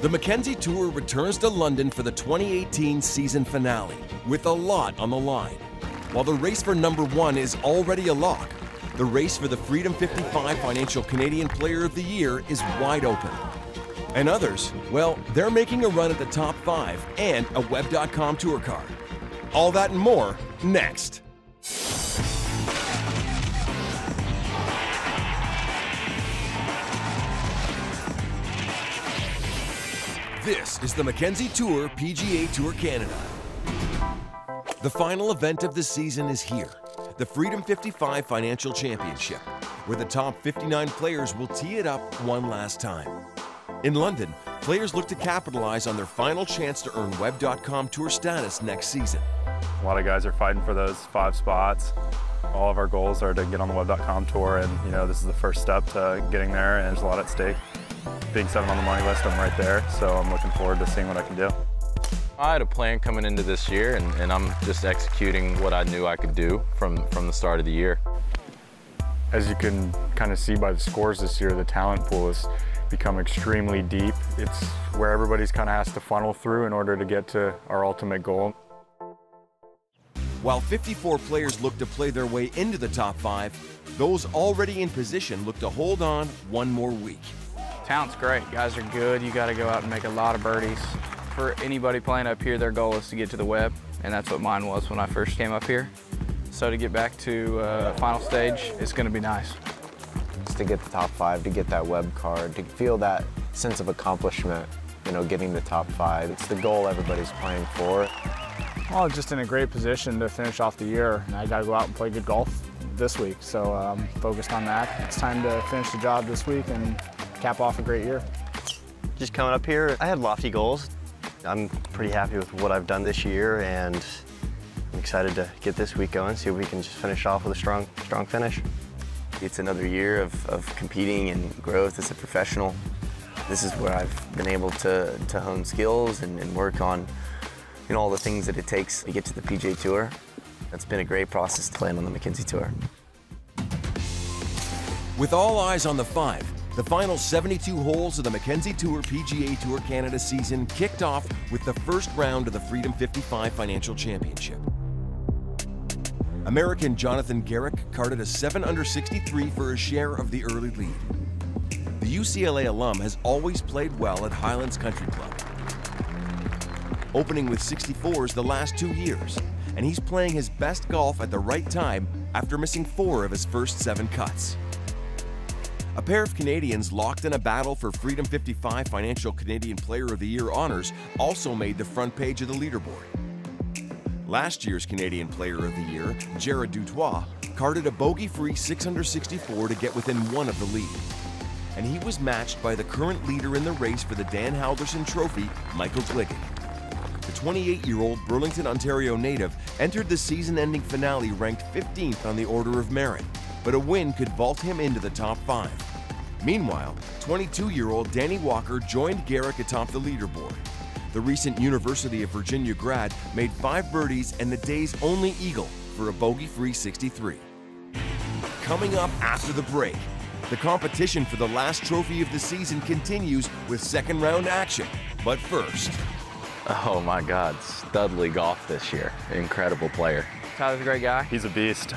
The Mackenzie Tour returns to London for the 2018 season finale, with a lot on the line. While the race for #1 is already a lock, the race for the Freedom 55 Financial Canadian Player of the Year is wide open. And others, well, they're making a run at the top 5 and a Web.com tour card. All that and more, next. This is the Mackenzie Tour PGA Tour Canada. The final event of the season is here, the Freedom 55 Financial Championship, where the top 59 players will tee it up one last time. In London, players look to capitalize on their final chance to earn Web.com Tour status next season. A lot of guys are fighting for those 5 spots. All of our goals are to get on the Web.com Tour, and this is the first step to getting there, and there's a lot at stake. Being 7 on the money list, I'm right there, so I'm looking forward to seeing what I can do. I had a plan coming into this year, and I'm just executing what I knew I could do from the start of the year. As you can kind of see by the scores this year, the talent pool has become extremely deep. It's where everybody's kind of has to funnel through in order to get to our ultimate goal. While 54 players look to play their way into the top 5, those already in position look to hold on one more week. Talent's great. Guys are good. You got to go out and make a lot of birdies. For anybody playing up here, their goal is to get to the web, and that's what mine was when I first came up here. So to get back to final stage, it's going to be nice. Just to get the top 5, to get that web card, to feel that sense of accomplishment, getting the top 5. It's the goal everybody's playing for. Well, just in a great position to finish off the year. And I got to go out and play good golf this week, so I'm focused on that. It's time to finish the job this week and cap off a great year. Just coming up here, I had lofty goals. I'm pretty happy with what I've done this year, and I'm excited to get this week going, see if we can just finish off with a strong finish. It's another year of competing and growth as a professional. This is where I've been able to hone skills and work on all the things that it takes to get to the PGA Tour. It's been a great process to land on the Mackenzie Tour. With all eyes on the 5, the final 72 holes of the Mackenzie Tour PGA Tour Canada season kicked off with the first round of the Freedom 55 Financial Championship. American Jonathan Garrick carded a 7 under 63 for a share of the early lead. The UCLA alum has always played well at Highlands Country Club, opening with 64s the last 2 years, and he's playing his best golf at the right time after missing 4 of his first 7 cuts. A pair of Canadians locked in a battle for Freedom 55 Financial Canadian Player of the Year honors also made the front page of the leaderboard. Last year's Canadian Player of the Year, Jared Dutois, carded a bogey-free 6 under 64 to get within 1 of the lead. And he was matched by the current leader in the race for the Dan Halverson Trophy, Michael Gellerman. The 28-year-old Burlington, Ontario native entered the season-ending finale ranked 15th on the order of merit, but a win could vault him into the top 5. Meanwhile, 22-year-old Danny Walker joined Garrick atop the leaderboard. The recent University of Virginia grad made 5 birdies and the day's only eagle for a bogey-free 63. Coming up after the break, the competition for the last trophy of the season continues with second-round action. But first... Oh my God, Studley golf this year. Incredible player. Tyler's a great guy. He's a beast.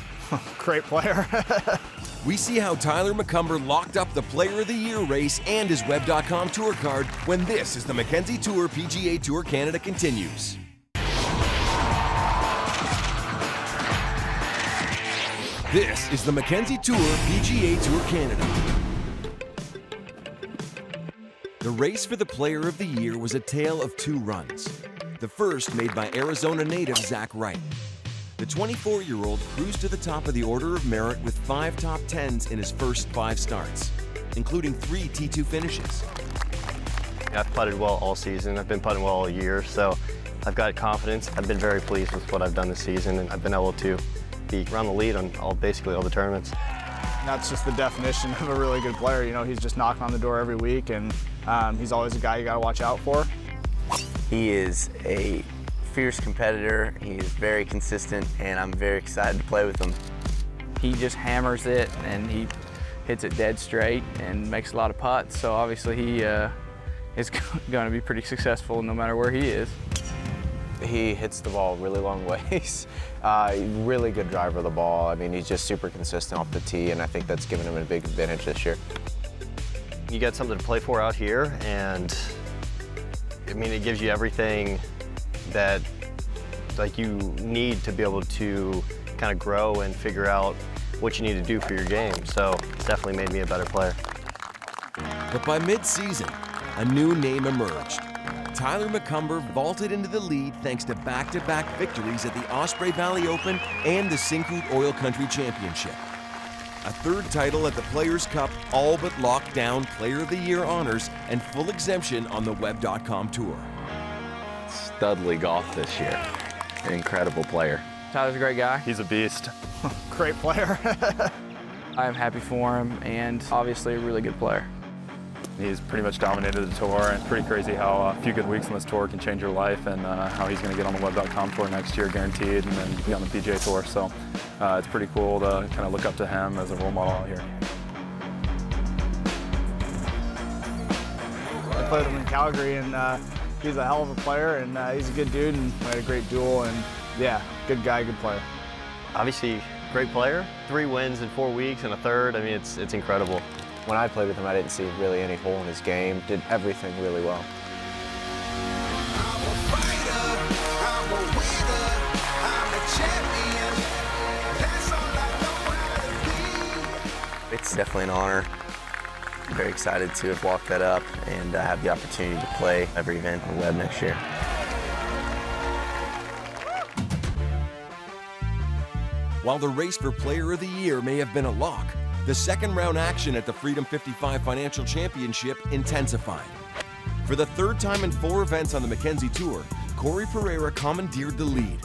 Great player. We see how Tyler McCumber locked up the Player of the Year race and his Web.com tour card when this is the Mackenzie Tour PGA Tour Canada continues. This is the Mackenzie Tour PGA Tour Canada. The race for the Player of the Year was a tale of 2 runs. The first made by Arizona native Zach Wright. The 24-year-old cruised to the top of the order of merit with 5 top 10s in his first 5 starts, including 3 T2 finishes. I've putted well all season. I've been putting well all year, so I've got confidence. I've been very pleased with what I've done this season, and I've been able to be around the lead on basically all the tournaments. That's just the definition of a really good player. He's just knocking on the door every week, and he's always a guy you got to watch out for. He is a fierce competitor. He is very consistent, and I'm very excited to play with him. He just hammers it, and he hits it dead straight and makes a lot of putts. So obviously is going to be pretty successful no matter where he is. He hits the ball really long ways. Really good driver of the ball. I mean, he's just super consistent off the tee, and I think that's given him a big advantage this year. You got something to play for out here, and I mean, it gives you everything that like you need to be able to kind of grow and figure out what you need to do for your game. So it's definitely made me a better player. But by mid-season, a new name emerged. Tyler McCumber vaulted into the lead thanks to back-to-back victories at the Osprey Valley Open and the Syncrude Oil Country Championship. A third title at the Players' Cup all but locked down Player of the Year honors and full exemption on the Web.com Tour. Studly golf this year. An incredible player. Tyler's a great guy. He's a beast. Great player. I am happy for him, and obviously a really good player. He's pretty much dominated the tour, and it's pretty crazy how a few good weeks on this tour can change your life, and how he's going to get on the Web.com Tour next year, guaranteed, and then be on the PGA Tour. So it's pretty cool to kind of look up to him as a role model out here. I played with him in Calgary, and he's a hell of a player, and he's a good dude, and we had a great duel, and yeah, good guy, good player. Obviously, great player. 3 wins in 4 weeks and a third. I mean, it's incredible. When I played with him, I didn't see really any hole in his game. Did everything really well. It's definitely an honor. I'm very excited to have walked that up and have the opportunity to play every event on the web next year. While the race for Player of the Year may have been a lock, the second round action at the Freedom 55 Financial Championship intensified. For the third time in 4 events on the Mackenzie Tour, Pereira commandeered the lead.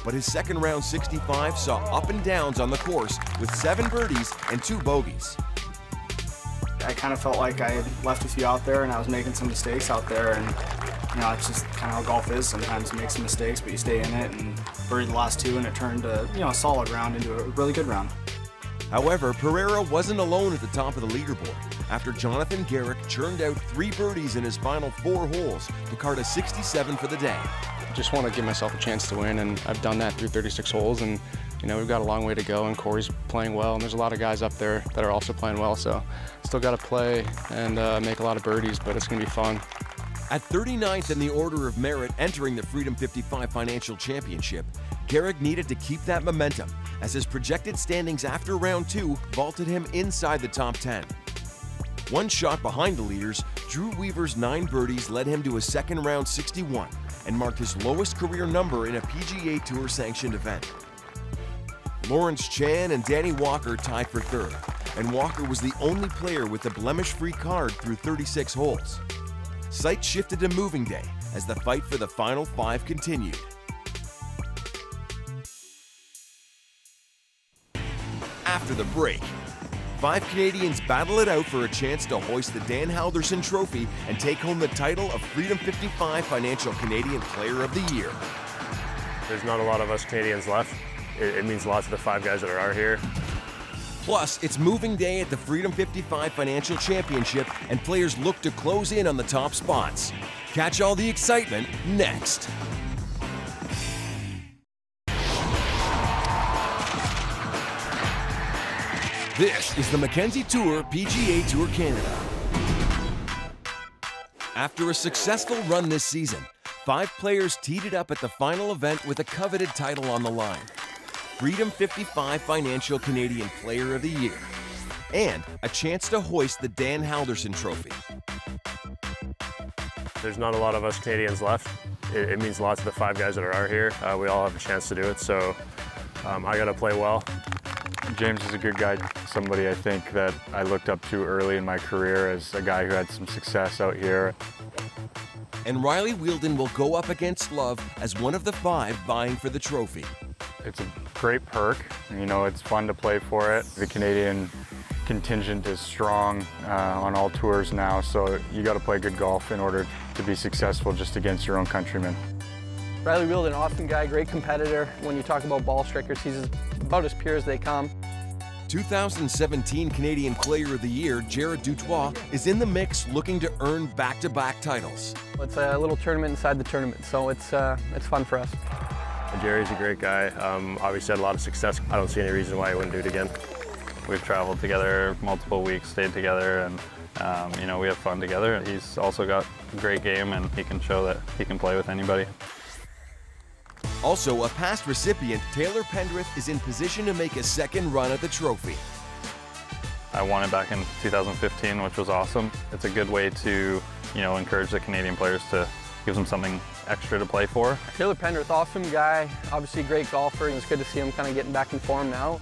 But his second round 65 saw up and downs on the course with 7 birdies and 2 bogeys. I kind of felt like I had left a few out there, and I was making some mistakes out there, and you know, it's just kind of how golf is. Sometimes you make some mistakes, but you stay in it, and birdied the last 2, and it turned a a solid round into a really good round. However, Pereira wasn't alone at the top of the leaderboard after Jonathan Garrick churned out 3 birdies in his final 4 holes to card a 67 for the day. Just want to give myself a chance to win, and I've done that through 36 holes, and we've got a long way to go, and Corey's playing well, and there's a lot of guys up there that are also playing well, so still got to play and make a lot of birdies, but it's going to be fun. At 39th in the order of merit entering the Freedom 55 Financial Championship, Garrick needed to keep that momentum as his projected standings after round 2 vaulted him inside the top 10. One shot behind the leaders, Drew Weaver's 9 birdies led him to a second round 61 and marked his lowest career number in a PGA Tour sanctioned event. Lawrence Chan and Danny Walker tied for 3rd, and Walker was the only player with a blemish-free card through 36 holes. Sights shifted to moving day as the fight for the final 5 continued. After the break, 5 Canadians battle it out for a chance to hoist the Dan Halderson Trophy and take home the title of Freedom 55 Financial Canadian Player of the Year. There's not a lot of us Canadians left. It means lots of the 5 guys that are out here. Plus, it's moving day at the Freedom 55 Financial Championship, and players look to close in on the top spots. Catch all the excitement next. This is the Mackenzie Tour PGA Tour Canada. After a successful run this season, 5 players teed it up at the final event with a coveted title on the line. Freedom 55 Financial Canadian Player of the Year, and a chance to hoist the Dan Halderson Trophy. There's not a lot of us Canadians left. It means lots of the 5 guys that are out here. We all have a chance to do it, so I got to play well. James is a good guy, somebody I think that I looked up to early in my career as a guy who had some success out here. And Riley Wheeldon will go up against Love as one of the 5 vying for the trophy. It's a great perk. It's fun to play for it. The Canadian contingent is strong on all tours now, so you got to play good golf in order to be successful just against your own countrymen. Riley Wheeldon, an awesome guy, great competitor. When you talk about ball strikers, he's about as pure as they come. 2017 Canadian Player of the Year Jared Dutois is in the mix looking to earn back-to-back titles. It's a little tournament inside the tournament, so it's fun for us. Jerry's a great guy. Obviously had a lot of success. I don't see any reason why he wouldn't do it again. We've traveled together multiple weeks, stayed together, and you know, we have fun together. He's also got a great game, and he can show that he can play with anybody. Also, a past recipient, Taylor Pendrith, is in position to make a second run at the trophy. I won it back in 2015, which was awesome. It's a good way to, you know, encourage the Canadian players to give them something extra to play for. Taylor Pendrith, awesome guy, obviously a great golfer, and it's good to see him kind of getting back in form now.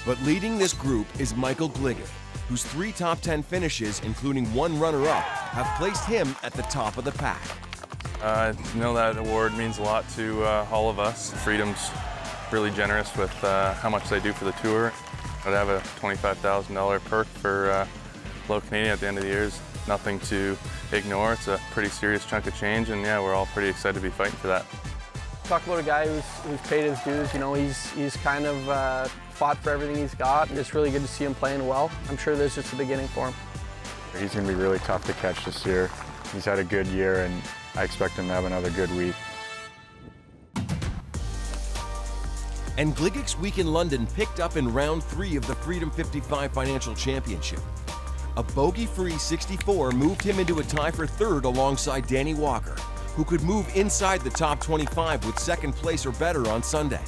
But leading this group is Michael Gellerman, whose 3 top 10 finishes, including 1 runner-up, have placed him at the top of the pack. I know that award means a lot to all of us. Freedom's really generous with how much they do for the tour. I'd have a $25,000 perk for Low Canadian at the end of the year is nothing to ignore. It's a pretty serious chunk of change, and yeah, we're all pretty excited to be fighting for that. Talk about a guy who's paid his dues. You know, he's kind of fought for everything he's got, and it's really good to see him playing well. I'm sure there's just a beginning for him. He's going to be really tough to catch this year. He's had a good year, and I expect him to have another good week. And Gligic's week in London picked up in round 3 of the Freedom 55 Financial Championship. A bogey-free 64 moved him into a tie for 3rd alongside Danny Walker, who could move inside the top 25 with 2nd place or better on Sunday.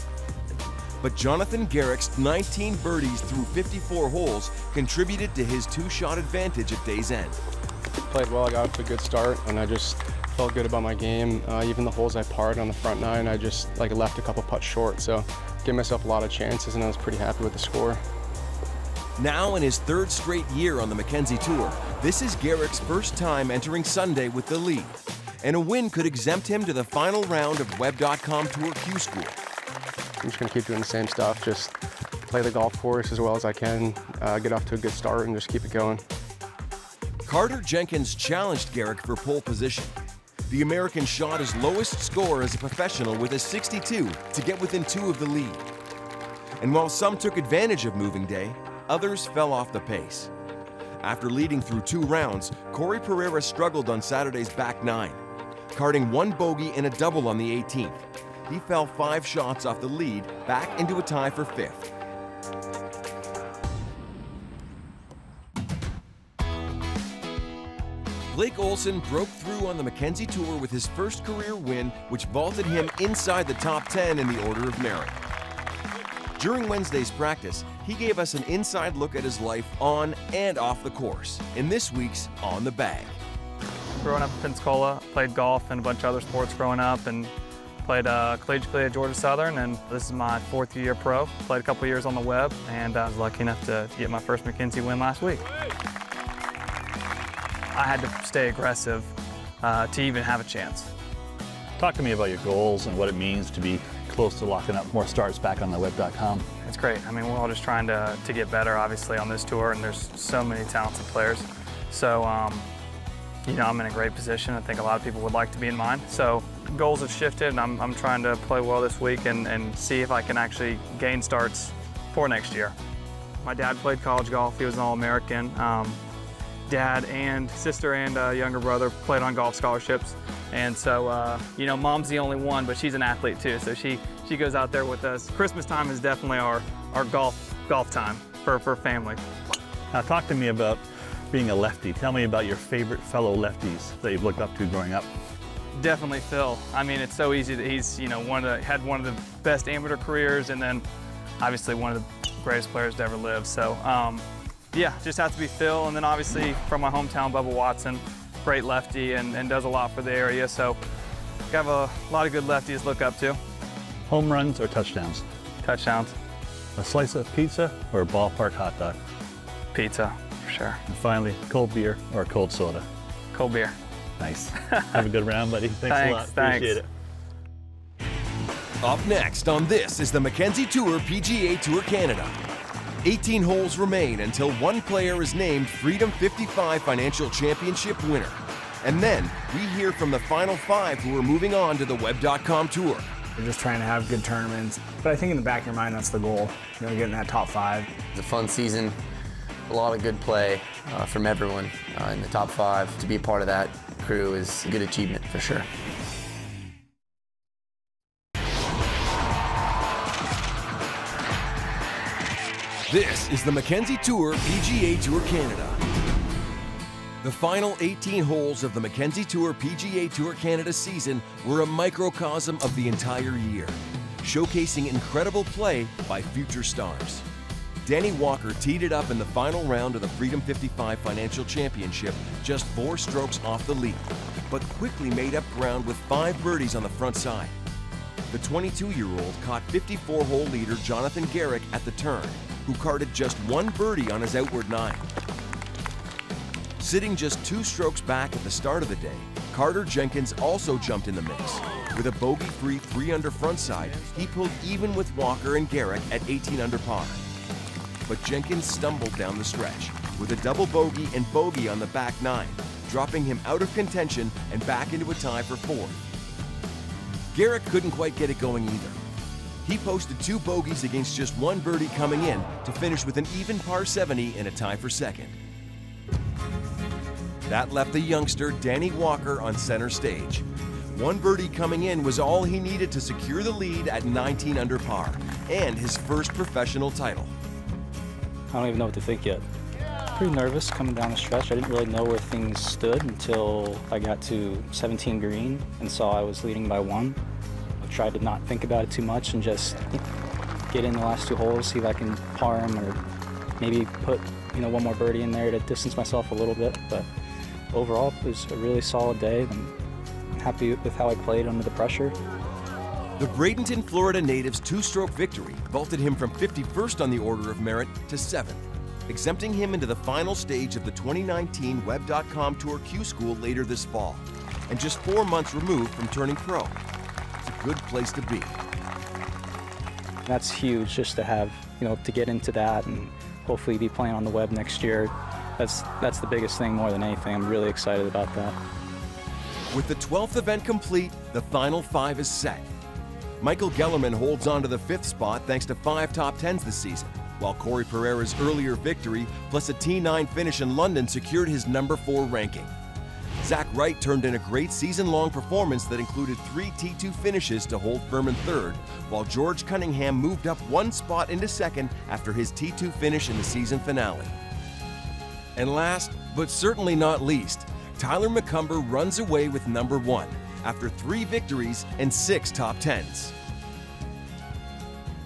But Jonathan Garrick's 19 birdies through 54 holes contributed to his 2-shot advantage at day's end. Played well, I got off to a good start, and I just felt good about my game. Even the holes I parred on the front 9, I just left a couple putts short, so gave myself a lot of chances, and I was pretty happy with the score. Now in his 3rd straight year on the Mackenzie Tour, this is Garrick's first time entering Sunday with the lead, and a win could exempt him to the final round of Web.com Tour Q School. I'm just going to keep doing the same stuff, just play the golf course as well as I can, get off to a good start, and just keep it going. Carter Jenkins challenged Garrick for pole position. The American shot his lowest score as a professional with a 62 to get within 2 of the lead. And while some took advantage of moving day, others fell off the pace. After leading through 2 rounds, Corey Pereira struggled on Saturday's back 9, carding 1 bogey and a double on the 18th. He fell 5 shots off the lead, back into a tie for 5th. Blake Olson broke through on the Mackenzie Tour with his first career win, which vaulted him inside the top 10 in the order of merit. During Wednesday's practice, he gave us an inside look at his life on and off the course in this week's On the Bag. Growing up in Pensacola, played golf and a bunch of other sports growing up, and played collegiately at Georgia Southern, and this is my 4th year pro. Played a couple years on the web, and I was lucky enough to get my first Mackenzie win last week. I had to stay aggressive to even have a chance. Talk to me about your goals and what it means to be close to locking up more starts back on the web.com. It's great. I mean, we're all just trying to get better, obviously, on this tour, and there's so many talented players. So, you know, I'm in a great position. I think a lot of people would like to be in mine. So goals have shifted, and I'm trying to play well this week and see if I can actually gain starts for next year. My dad played college golf. He was an All-American. Dad and sister and younger brother played on golf scholarships. And so, you know, mom's the only one, but she's an athlete too. So she goes out there with us. Christmas time is definitely our golf time for family. Now talk to me about being a lefty. Tell me about your favorite fellow lefties that you've looked up to growing up. Definitely Phil. I mean, it's so easy that he's, you know, had one of the best amateur careers, and then obviously one of the greatest players to ever live. So, yeah, just has to be Phil. And then obviously from my hometown, Bubba Watson, great lefty and does a lot for the area. So got a lot of good lefties to look up to. Home runs or touchdowns? Touchdowns. A slice of pizza or a ballpark hot dog? Pizza, for sure. And finally, cold beer or cold soda? Cold beer. Nice. Have a good round, buddy. Thanks a lot. Appreciate it. Up next on this is the Mackenzie Tour PGA Tour Canada. 18 holes remain until one player is named Freedom 55 Financial Championship winner. And then we hear from the final 5 who are moving on to the Web.com Tour. We're just trying to have good tournaments. But I think in the back of your mind, that's the goal, you know, getting that top 5. It's a fun season, a lot of good play from everyone in the top 5. To be a part of that crew is a good achievement for sure. This is the Mackenzie Tour PGA Tour Canada. The final 18 holes of the Mackenzie Tour PGA Tour Canada season were a microcosm of the entire year, showcasing incredible play by future stars. Danny Walker teed it up in the final round of the Freedom 55 Financial Championship, just 4 strokes off the lead, but quickly made up ground with 5 birdies on the front side. The 22-year-old caught 54-hole leader Jonathan Garrick at the turn, who carded just 1 birdie on his outward 9. Sitting just 2 strokes back at the start of the day, Carter Jenkins also jumped in the mix. With a bogey-free 3 under front side, he pulled even with Walker and Garrick at 18 under par. But Jenkins stumbled down the stretch with a double bogey and bogey on the back 9, dropping him out of contention and back into a tie for 4th. Garrick couldn't quite get it going either. He posted 2 bogeys against just 1 birdie coming in to finish with an even par 70 and a tie for 2nd. That left the youngster Danny Walker on center stage. 1 birdie coming in was all he needed to secure the lead at 19 under par and his first professional title. I don't even know what to think yet. Pretty nervous coming down the stretch. I didn't really know where things stood until I got to 17 green and saw I was leading by 1. I tried to not think about it too much and just get in the last 2 holes, see if I can par them or maybe put 1 more birdie in there to distance myself a little bit. But overall, it was a really solid day. I'm happy with how I played under the pressure. The Bradenton, Florida native's 2-stroke victory vaulted him from 51st on the order of merit to 7th, exempting him into the final stage of the 2019 Web.com Tour Q School later this fall, and just 4 months removed from turning pro. It's a good place to be. That's huge, just to have, to get into that and hopefully be playing on the web next year. That's the biggest thing more than anything. I'm really excited about that. With the 12th event complete, the final 5 is set. Michael Gellerman holds on to the 5th spot thanks to 5 top 10s this season, while Corey Pereira's earlier victory plus a T9 finish in London secured his number 4 ranking. Zach Wright turned in a great season-long performance that included 3 T2 finishes to hold firm in 3rd, while George Cunningham moved up 1 spot into 2nd after his T2 finish in the season finale. And last, but certainly not least, Tyler McCumber runs away with number 1 after 3 victories and 6 top 10s.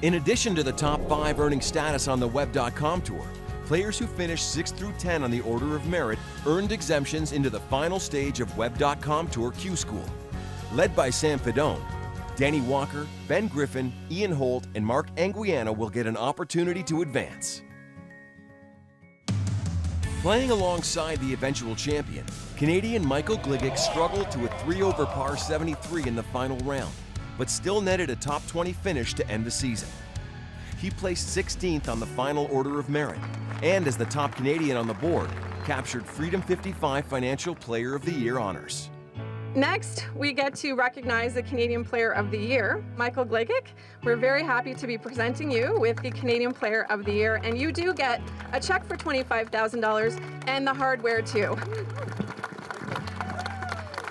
In addition to the top 5 earning status on the Web.com Tour, players who finished 6 through 10 on the order of merit earned exemptions into the final stage of Web.com Tour Q School. Led by Sam Fedone, Danny Walker, Ben Griffin, Ian Holt, and Mark Anguiano will get an opportunity to advance. Playing alongside the eventual champion, Canadian Michael Gellerman struggled to a 3 over par 73 in the final round, but still netted a top 20 finish to end the season. He placed 16th on the final order of merit, and as the top Canadian on the board, captured Freedom 55 Financial Player of the Year honors. Next, we get to recognize the Canadian Player of the Year, Michael Gellerman. We're very happy to be presenting you with the Canadian Player of the Year, and you do get a check for $25,000 and the hardware too.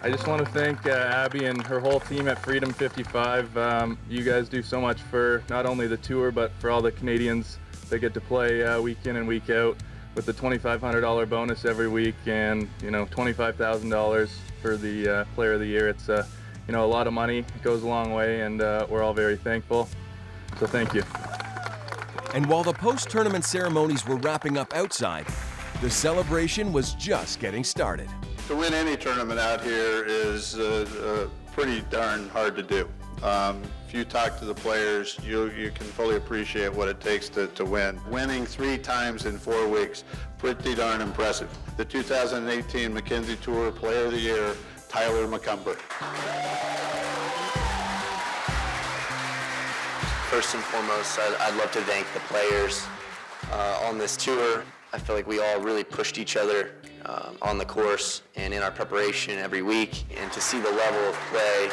I just want to thank Abby and her whole team at Freedom 55. You guys do so much for not only the tour, but for all the Canadians that get to play week in and week out, with the $2,500 bonus every week and $25,000 for the Player of the Year. It's a lot of money. It goes a long way, and we're all very thankful. So thank you. And while the post-tournament ceremonies were wrapping up outside, the celebration was just getting started. To win any tournament out here is pretty darn hard to do. If you talk to the players, you can fully appreciate what it takes to win. Winning 3 times in 4 weeks, pretty darn impressive. The 2018 Mackenzie Tour Player of the Year, Tyler McCumber. First and foremost, I'd love to thank the players on this tour. I feel like we all really pushed each other on the course and in our preparation every week, and to see the level of play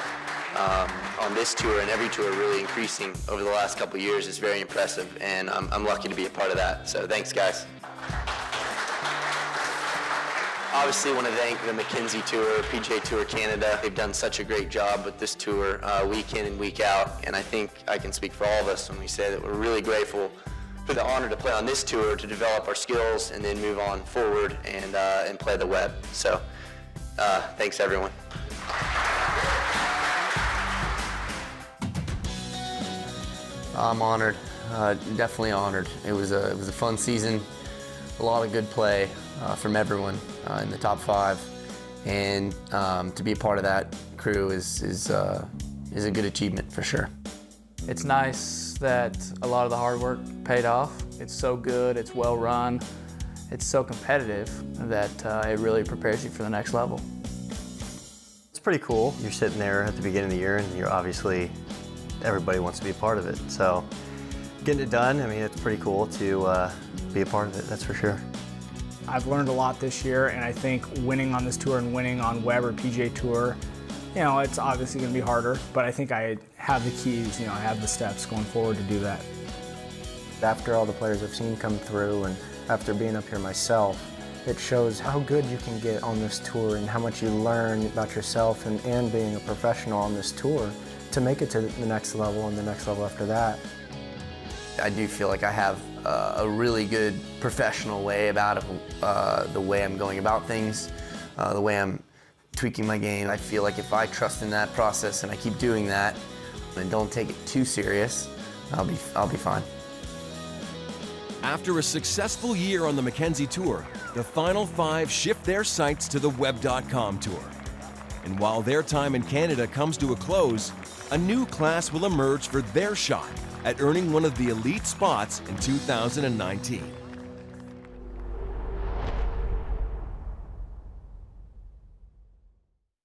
on this tour and every tour really increasing over the last couple of years is very impressive, and I'm lucky to be a part of that. So thanks, guys. Obviously want to thank the Mackenzie Tour, PGA Tour Canada. They've done such a great job with this tour week in and week out, and I think I can speak for all of us when we say that we're really grateful for the honor to play on this tour, to develop our skills and then move on forward and play the web. So thanks everyone. I'm honored, definitely honored. It was a fun season, a lot of good play from everyone in the top 5, and to be a part of that crew is a good achievement for sure. It's nice that a lot of the hard work paid off. It's so good, it's well run, it's so competitive that it really prepares you for the next level. It's pretty cool. You're sitting there at the beginning of the year and you're obviously, everybody wants to be a part of it. So getting it done, I mean, it's pretty cool to be a part of it, that's for sure. I've learned a lot this year, and I think winning on this tour and winning on web or PGA Tour, you know, it's obviously going to be harder, but I think I have the keys, you know, I have the steps going forward to do that. After all the players I've seen come through and after being up here myself, it shows how good you can get on this tour and how much you learn about yourself and being a professional on this tour to make it to the next level and the next level after that. I do feel like I have a really good professional way about the way I'm going about things, the way I'm tweaking my game. I feel like if I trust in that process and I keep doing that and don't take it too serious, I'll be fine. After a successful year on the Mackenzie Tour, the final 5 shift their sights to the Web.com Tour. And while their time in Canada comes to a close, a new class will emerge for their shot at earning one of the elite spots in 2019.